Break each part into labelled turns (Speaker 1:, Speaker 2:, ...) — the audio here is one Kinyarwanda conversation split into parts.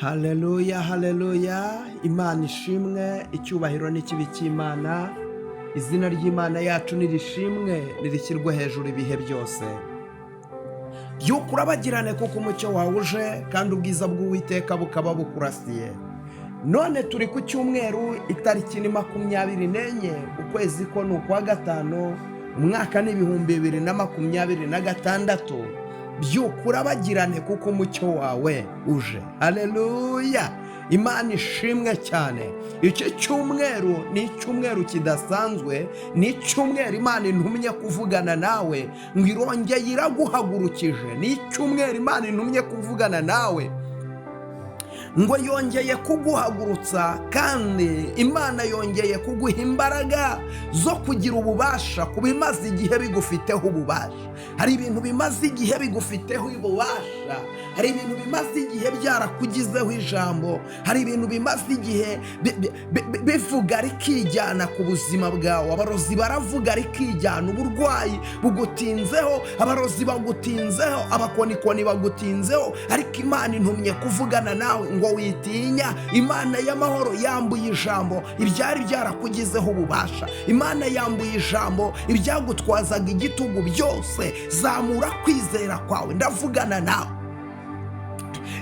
Speaker 1: Haleluya, haleluya. Imana ishimwe, icyubahiro n'ikibi cy'Imana. Izina ry'Imana yacu nirishimwe, nirishyirwe hejuru ibihe byose. Byuka urabagirane kuko umucyo wawe uje, kandi ubwiza bw'Uwiteka bukaba bukurasiye. None turi ku cyumweru, itariki ni 24, ukwezi ko ni ukwa gatanu, umwaka ni 2026. Byuka urabagirane kuko umucyo wawe uje. Haleluya, Imana ishimwe cyane. Iki cyumweru ni icyumweru kidasanzwe, ni icyumweru Imana intumye kuvugana nawe ngo irongeye iraguhagurukije. Ni icyumweru Imana intumye kuvugana nawe ngo yongeye kuguhagurutsa, kandi Imana yongeye kuguha imbaraga zo kugira ububasha ku bimaze igihe bigufiteho ububasha. Hari ibintu bimaze igihe bigufiteho ububasha, hari ibintu bimaze igihe byarakugizeho ijambo, hari ibintu bimaze igihe bivuga rikijyana ku buzima bwawe. Abarozi baravuga rikijyana, uburwayi bugutinzeho, abarozi bagutinzeho, abakonikoni bagutinzeho, ariko Imana intumye kuvugana nawe ngo witinya. Imana y'amahoro yambuye ijambo ibyari byarakugizeho ububasha. Imana yambuye ijambo ibyagutwazaga igitugu byose. Zamura kwizera kwawe, ndavugana nawe.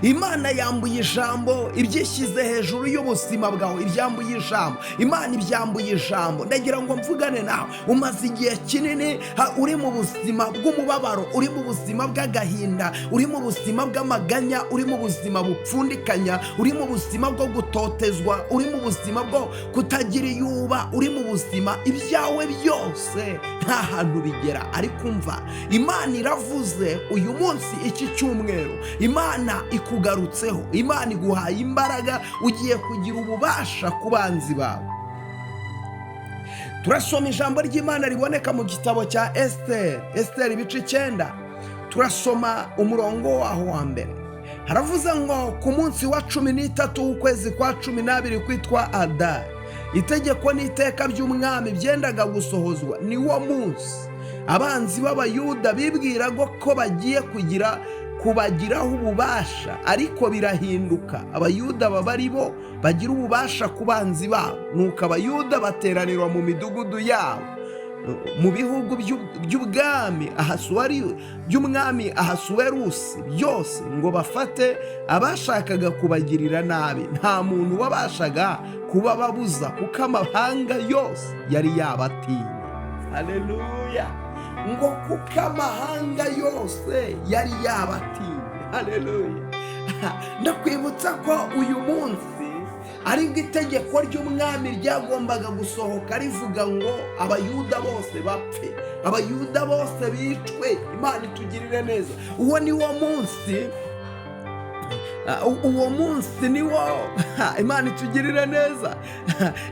Speaker 1: Imana yambuye ijambo ibyishyize hejuru y'ubuzima bwawe, ibyambuye ijambo. Imana ibyambuye ijambo. Ndagira ngo mvugane nawe. Umaze igihe kinini uri mu buzima bw'umubabaro, uri mu buzima bw'agahinda, uri mu buzima bw'amaganya, uri mu buzima bupfundikanya, uri mu buzima bwo gutotezwa, uri mu buzima bwo kutagira iyuba, uri mu buzima ibyawe byose nta hantu bigera. Ariko umva, Imana iravuze uyu munsi, iki cyumweru Imana ikugarutseho, Imana iguhaye imbaraga, ugiye kugira ububasha ku banzi bawe. Turasoma ijambo ry'Imana riboneka mu gitabo cya Esiteri ibice 9. Turasoma umurongo waho wa mbere. Haravuze ngo ku munsi wa 13 w'ukwezi kwa 12 kwitwa Adari, itegeko n'iteka by'umwami byendaga gusohozwa. Ni wo munsi abanzi b'Abayuda bibwiraga ko bagiye kubagiraho ububasha, ariko birahinduka. Abayuda baba ari bo bagira ububasha ku banzi babo. Nuko Abayuda bateranirwa mu midugudu yabo mu bihugu by'umwami Ahasuwerusi byose, ngo bafate abashakaga kubagirira nabi. Nta muntu wabashaga kubababuza kuko amahanga yose yari yabatinye. Haleluya, ngo kuko amahanga yose yari yabatinye. Haleluya. Ndakwibutsa ko uyu munsi aribwo itegeko ry'umwami ryagombaga gusohoka rivuga ngo Abayuda bose bapfe, Abayuda bose bicwe. Imana itugirire neza. Uwo ni wo munsi, uwo munsi ni wo Imana itugirire neza.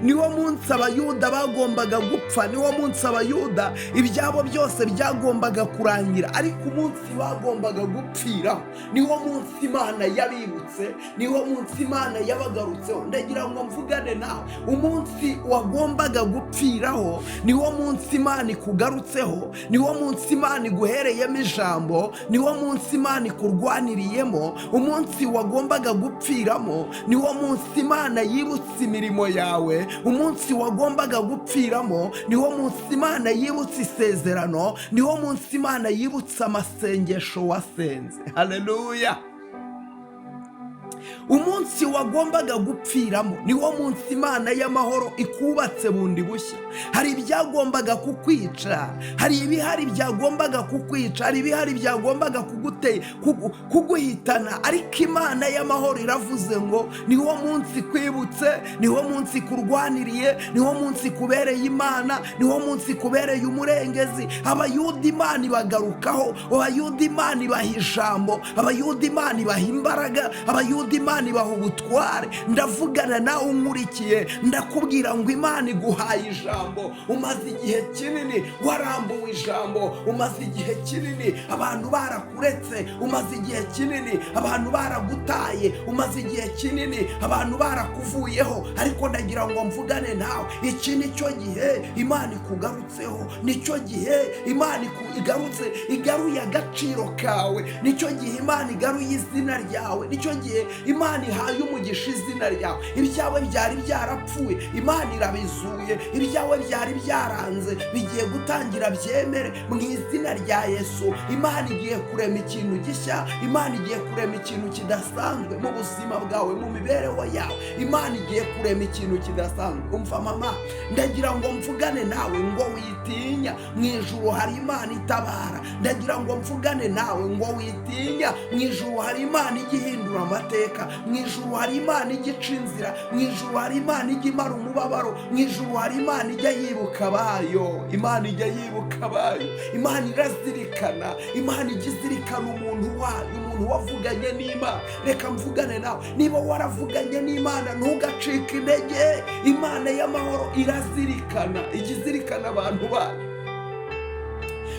Speaker 1: Ni wo munsi Abayuda bagombaga gupfa, ni wo munsi Abayuda ibyabo byose byagombaga kurangira, ariko umunsi bagombaga gupfiraho ni wo munsi Imana yabibutse, ni wo munsi Imana yabagarutseho. Ndagira ngo mvugane nawe. Umunsi wagombaga gupfiraho ni wo munsi Imana ikugarutseho, ni wo munsi Imana iguhereyemo ijambo, ni wo munsi Imana ikurwaniriyemo. Umunsi wagombaga gupfiramo ni wo munsi Imana yibutse imirimo yawe. Umunsi wagombaga gupfiramo ni wo munsi Imana yibutse isezerano, ni wo munsi Imana yibutse amasengesho wasenze. Haleluya. Umunsi wagombaga gupfiramo ni wo munsi Imana y'amahoro ikubatse bundi bushya. Hari ibyagombaga kukwica, hari ibihari byagombaga kukwica, hari ibihari byagombaga kuguhitana, ariko Imana y'amahoro iravuze ngo ni wo munsi kwibutse, ni wo munsi kurwaniriye, ni wo munsi kubereye Imana, ni wo munsi kubereye umurengezi. Abayuda Imana ibagarukaho, Abayuda Imana ibaha ijambo, Abayuda Imana ibaha imbaraga, Abayuda Imana ibaha ubutware. Ndavugana nawe unkurikiye, ndakubwira ngo Imana iguhaye ijambo. Umaze igihe kinini warambuwe ijambo, umaze igihe kinini abantu barakuretse, umaze igihe kinini abantu baragutaye, urwaye, umaze igihe kinini abantu barakuvuyeho, ariko ndagira ngo mvugane nawe, iki ni cyo gihe Imana ikugarutseho, nicyo gihe Imana igaruye agaciro kawe, nicyo gihe Imana igaruye izina ryawe, nicyo gihe Imana ihaye umugisha izina ryawe. Ibyawe byari byarapfuye, Imana irabizuye. Ibyawe byari byaranze, bigiye gutangira byemere mu izina rya Yesu. Imana igiye kurema ikintu gishya, Imana igiye kurema ikintu kidasanzwe mu buzima bwawe, mu mibereho yawe. Imana igiye kurema ikintu kidasanzwe. Umva mama, ndagira ngo mvugane nawe ngo witinya, mu ijuru hari Imana itabara. Ndagira ngo mvugane nawe ngo witinya, mu ijuru hari Imana igihindura amateka, mu ijuru hari Imana igica inzira, mu ijuru hari Imana ijya imara umubabaro, mu ijuru hari Imana ijya yibuka abayo. Imana ijya yibuka abayo, Imana irazirikana, Imana ijya izirikana umuntu wayo, umuntu wavuganye n'Imana. Reka mvugane nawe, niba waravuganye n'Imana ntugacike intege. Imana y'amahoro irazirikana, ijya izirikana abantu bayo.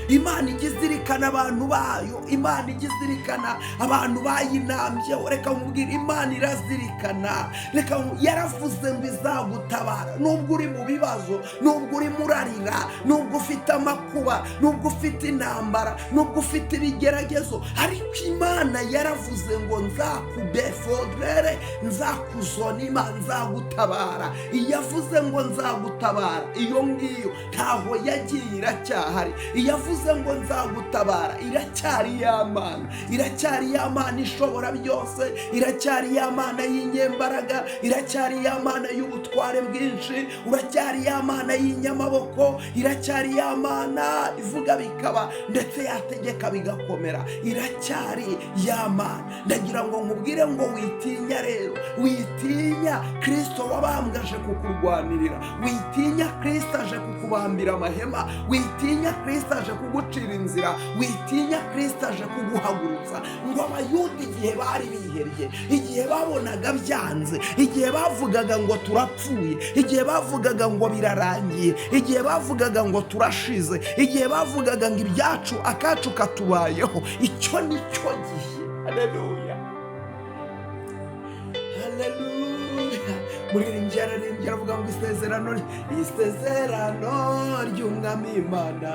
Speaker 1: Imana ijya izirikana abantu bayo, Imana ijya izirikana abantu bayinambyeho. Reka nkubwire, Imana irazirikana. Reka yaravuze ngo izagutabara. Nubwo uri mu bibazo, nubwo uri murarira, nubwo ufite amakuba, nubwo ufite intambara, nubwo ufite ibigeragezo, ariko Imana yaravuze ngo nzakubefodrere, nzakuzonima, nzagutabara. Iyavuze ngo nzagutabara, iyo ngiyo ntaho yagiye, iracyahari. Iyavuze ngo nzagutabara, iracyari ya Mana, iracyari ya Mana ishobora byose, iracyari ya Mana y'inyembaraga, iracyari ya Mana y'ubutware bwinshi, uracyari ya Mana y'inyamaboko, iracyari ya Mana ivuga bikaba ndetse yategeka bigakomera, iracyari ya Mana. Ndagira ngo nkubwire ngo witinya rero, witinya. Kristo wabambwe aje kukurwanirira, witinya. Kristo aje kukubambira amahema, witinya. Kristo aje kugucira inzira, witinya. Kristo aje kuguhagurutsa. Ngo abayuda igihe bari biherye, igihe babonaga byanze, igihe bavugaga ngo turapfuye, igihe bavugaga ngo birarangiye, igihe bavugaga ngo turashize, igihe bavugaga ngo ibyacu akacu katubayeho, icyo ni cyo gihe. Haleluya, haleluya. Muririmbyi aravuga ngo isezerano ry'Umwami Imana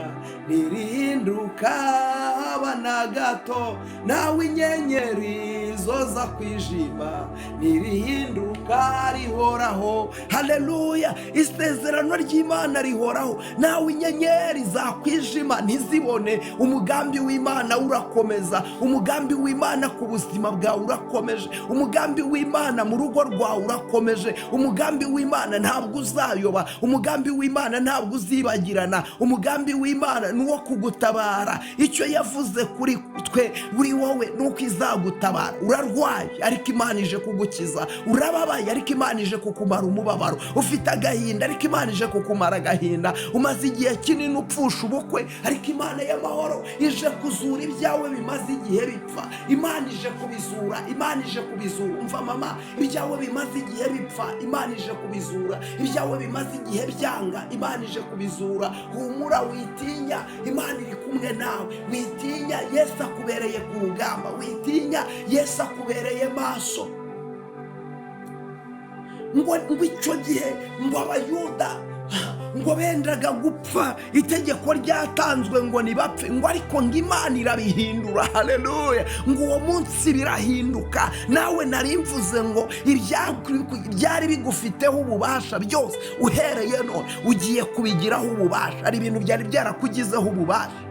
Speaker 1: ntirihinduka haba na gato, nawe inyenyeri zoza kwijima ntirihinduka, rihoraho. Haleluya, isezerano ry'Imana rihoraho, nawe inyenyeri zakwijima ntizibone. Umugambi w'Imana urakomeza, umugambi w'Imana ku buzima bwawe urakomeje, umugambi w'Imana mu rugo rwawe urakomeje, umugambi w'Imana ntabwo uzayoba, umugambi w'Imana ntabwo uzibagirana, umugambi w'Imana ni uwo kugutabara. Icyo yavuze kuri twe, buri wowe nuko izagutabara. Urarwaye ariko Imana ije kugukiza, urababaye ariko Imana ije kukumara umubabaro, ufite agahinda ariko Imana ije kukumara agahinda, umaze igihe kinini upfusha ubukwe ariko Imana y'amahoro ije kuzura ibyawe bimaze igihe bipfa. Imana ije kubizura, Imana ije kubizura. Umva mama, ibyawe bimaze igihe bipfa, Imana ije kubizura. Ibyawe bimaze igihe byanga, Imana ije kubizura. Humura, witinya, Imana iri kumwe nawe. Witinya, Yesu akubereye ku rugamba. Witinya, Yesu akubereye maso. Ngo icyo gihe ngo abayuda ngo bendaga gupfa, itegeko ryatanzwe ngo nibapfe, ngo ariko ngo Imana irabihindura. Haleluya, ngo uwo munsi birahinduka. Nawe nari mvuze ngo ibyari bigufiteho ububasha byose, uhereye none ugiye kubigiraho ububasha. Hari ibintu byari byarakugizeho ububasha,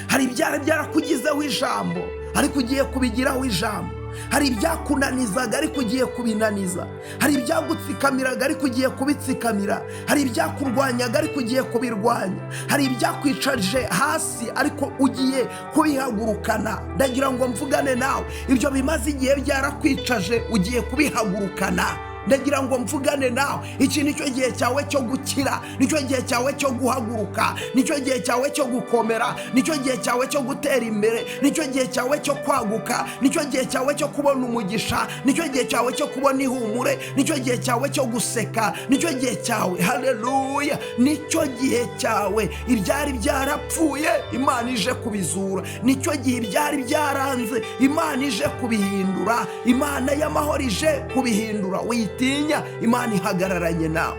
Speaker 1: hari ibyari byarakugizeho ijambo ariko ugiye kubigiraho ijambo. Hari ibyakunanizaga ariko ugiye kubinaniza, hari ibyagutsikamiraga ariko ugiye kubitsikamira, hari ibyakurwanyaga ariko ugiye kubirwanya, hari ibyakwicaje hasi ariko ugiye kubihagurukana. Ndagira ngo mvugane nawe, ibyo bimaze igihe byarakwicaje ugiye kubihagurukana. ndagira ngo mvugane nawe. Iki nicyo gihe cyawe cyo gukira, nicyo gihe cyawe cyo guhaguruka, nicyo gihe cyawe cyo gukomera, nicyo gihe cyawe cyo gutera imbere, nicyo gihe cyawe cyo kwaguka, nicyo gihe cyawe cyo kubona umugisha, nicyo gihe cyawe cyo kubona ihumure, nicyo gihe cyawe cyo guseka, nicyo gihe cyawe. Haleluya, nicyo gihe cyawe. Ibyari byarapfuye Imana ije kubizura, nicyo gihe ibyari byaranze Imana ije kubihindura. Imana y'amahoro ije kubihindura. Witinya, Imana ihagararanye nawe.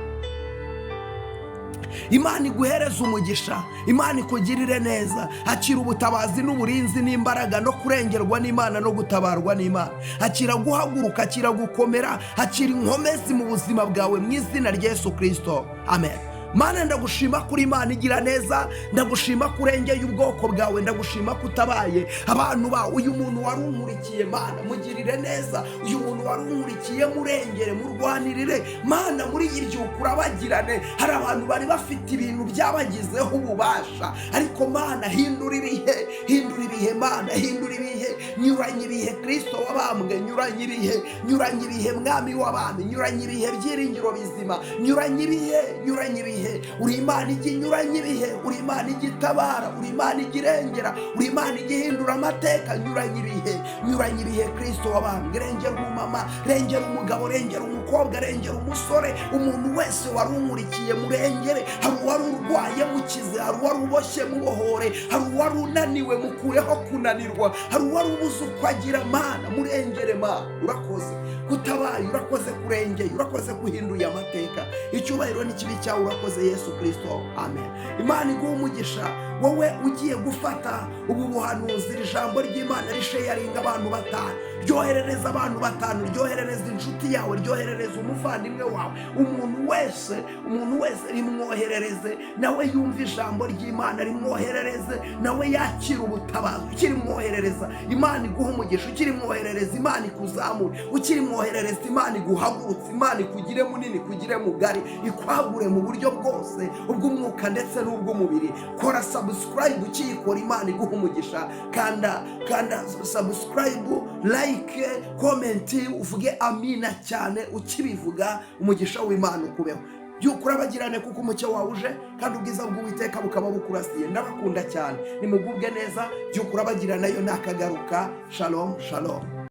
Speaker 1: Imana iguhereza umugisha, Imana ikugirire neza. Akira ubutabazi n'uburinzi n'imbaraga no kurengerwa n'Imana no gutabarwa n'Imana. Akira guhaguruka, akira gukomera, akira inkomezi mu buzima bwawe mu izina rya Yesu Kristo, amen. Mana, ndagushima kuri Imana igira neza, ndagushima kurengeye ubwoko bwawe, ndagushima kutabaye abantu bawe. Uyu muntu wari unkurikiye Mana, mugirire neza. Uyu muntu wari unkurikiye, murengere, murwanirire Mana. Muri iryo kurabagirane, hari abantu bari bafite ibintu byabagizeho ububasha, ariko Mana hindura ibihe, hindura ibihe Mana, hindura ibihe. Nyuranye ibihe Kristo wabambwe, nyuranye ibihe, nyuranye ibihe Mwami w'abami, nyuranye ibihe byiringiro bizima, nyuranye ibihe, nyuranye ibihe. Uri Imana iginyuranye ibihe, uri Imana igitabara, uri Imana igirengera, uri Imana igihindura amateka. Nyuranye ibihe, nyuranye ibihe Kristo wabambwe. Rengera umumama, rengera umugabo, rengera umukobwa, rengera umusore, umuntu wese wari unkurikiye murengere. Hari uwari urwaye mukize, hari uwari uboshye mubohore, hari uwari unaniwe mukureho kunanirwa, hari uwari ubuze uko agira Mana, murengere Mana. Urakoze kutabaye, urakoze kurengeye, urakoze kuhinduye amateka. Icyubahiro n'ikibi cyawe urakoze Yesu Kristo, amen. Imana iguha umugisha wowe ugiye gufata ubu buhanuzi, iri jambo ry'Imana risharinga abantu batanu, ryoherereza abantu batanu, ryoherereza inshuti yawe, ryoherereza umuvandimwe wawe, umuntu wese rimwoherereze, nawe yumva ijambo ry'Imana, rimwoherereze nawe yakira ubutabazi. Ukirimwoherereza Imana iguha umugisha, ukirimwoherereza Imana ikuzamure, ukirimwoherereza Imana iguhagurutse, Imana ikugire munini, ikugire mugari, ikwagure mu buryo bwose ubw'umwuka ndetse n'ubw'umubiri. Kora subscribe ukiyikora, Imana iguha umugisha. Kanda subscribe, like, comment, uvuge amina cyane ukibivuga. Umugisha w'Imana ukubeho. Kurabagirane kuko umucyo wawe uje, kandi ubwiza bw'Uwiteka bukaba bukurasiye. Ndabakunda cyane, nimugubwe neza. Kurabagirana yo nakagaruka. Shalom, shalom.